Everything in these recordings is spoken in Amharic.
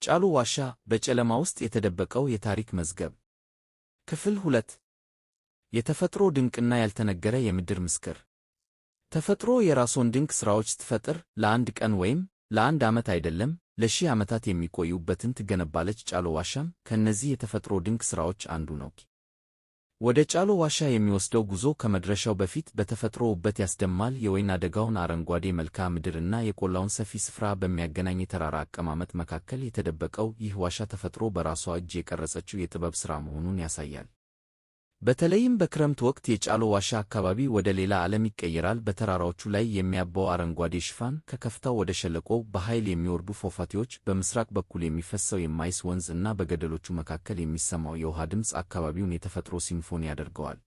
ጫሉ ዋሻ በጨለማ ውስጥ የተደበቀው የታሪክ መዝገብ። ክፍል 2። የተፈጥሮ ድንቅና ያልተነገረ የምድር ምስክር። ተፈጥሮ የራስዎን ድንቅ ሥራዎች ስትፈጥር ለአንድ ቀን ወይም ለአንድ ዓመት አይደለም፣ ለሺህ ዓመታት የሚቆዩበትን ትገነባለች። ጫሉ ዋሻም ከእነዚህ የተፈጥሮ ድንቅ ሥራዎች አንዱ ነው። ወደ ጫሉ ዋሻ የሚወስደው ጉዞ ከመድረሻው በፊት በተፈጥሮ ውበት ያስደምማል። የወይና ደጋውን አረንጓዴ መልክዓ ምድር እና የቆላውን ሰፊ ስፍራ በሚያገናኝ የተራራ አቀማመጥ መካከል የተደበቀው ይህ ዋሻ ተፈጥሮ በራሷ እጅ የቀረጸችው የጥበብ ሥራ መሆኑን ያሳያል። በተለይም በክረምት ወቅት የጫሉ ዋሻ አካባቢ ወደ ሌላ ዓለም ይቀየራል። በተራራዎቹ ላይ የሚያብበው አረንጓዴ ሽፋን፣ ከከፍታው ወደ ሸለቆው በኃይል የሚወርዱ ፏፏቴዎች፣ በምስራቅ በኩል የሚፈሰው የማይስ ወንዝ እና በገደሎቹ መካከል የሚሰማው የውሃ ድምፅ አካባቢውን የተፈጥሮ ሲምፎኒ ያደርገዋል።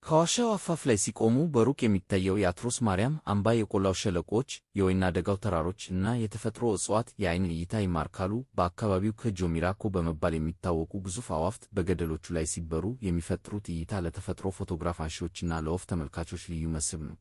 ከዋሻው አፋፍ ላይ ሲቆሙ በሩቅ የሚታየው የአትሮስ ማርያም አምባ፣ የቆላው ሸለቆዎች፣ የወይና ደጋው ተራሮች እና የተፈጥሮ እጽዋት የዓይንን እይታ ይማርካሉ። በአካባቢው ከጆሚራኮ በመባል የሚታወቁ ግዙፍ አዕዋፍት በገደሎቹ ላይ ሲበሩ የሚፈጥሩት እይታ ለተፈጥሮ ፎቶግራፍ አንሺዎችና ለወፍ ተመልካቾች ልዩ መስህብ ነው።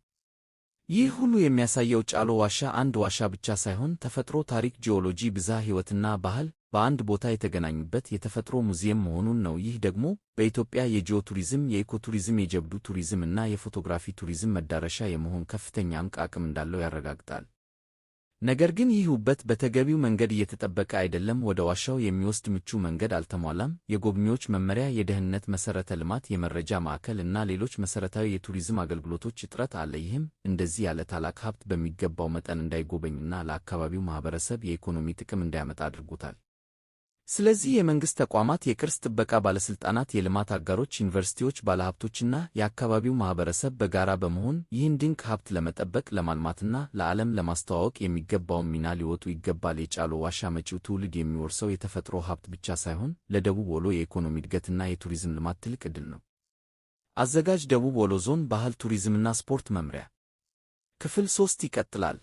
ይህ ሁሉ የሚያሳየው ጫሉ ዋሻ አንድ ዋሻ ብቻ ሳይሆን ተፈጥሮ፣ ታሪክ፣ ጂኦሎጂ፣ ብዝሃ ሕይወትና ባህል በአንድ ቦታ የተገናኙበት የተፈጥሮ ሙዚየም መሆኑን ነው። ይህ ደግሞ በኢትዮጵያ የጂኦ ቱሪዝም፣ የኢኮቱሪዝም፣ የጀብዱ ቱሪዝም እና የፎቶግራፊ ቱሪዝም መዳረሻ የመሆን ከፍተኛ አቅም እንዳለው ያረጋግጣል። ነገር ግን ይህ ውበት በተገቢው መንገድ እየተጠበቀ አይደለም። ወደ ዋሻው የሚወስድ ምቹ መንገድ አልተሟላም። የጎብኚዎች መመሪያ፣ የደህንነት መሠረተ ልማት፣ የመረጃ ማዕከል እና ሌሎች መሠረታዊ የቱሪዝም አገልግሎቶች እጥረት አለ። ይህም እንደዚህ ያለ ታላቅ ሀብት በሚገባው መጠን እንዳይጎበኝና ለአካባቢው ማኅበረሰብ የኢኮኖሚ ጥቅም እንዳያመጣ አድርጎታል። ስለዚህ የመንግሥት ተቋማት፣ የቅርስ ጥበቃ ባለሥልጣናት፣ የልማት አጋሮች፣ ዩኒቨርሲቲዎች፣ ባለሀብቶችና የአካባቢው ማኅበረሰብ በጋራ በመሆን ይህን ድንቅ ሀብት ለመጠበቅ፣ ለማልማትና ለዓለም ለማስተዋወቅ የሚገባውን ሚና ሊወጡ ይገባል። የጫሉ ዋሻ መጪው ትውልድ የሚወርሰው የተፈጥሮ ሀብት ብቻ ሳይሆን ለደቡብ ወሎ የኢኮኖሚ እድገትና የቱሪዝም ልማት ትልቅ ዕድል ነው። አዘጋጅ ደቡብ ወሎ ዞን ባህል ቱሪዝምና ስፖርት መምሪያ። ክፍል 3 ይቀጥላል።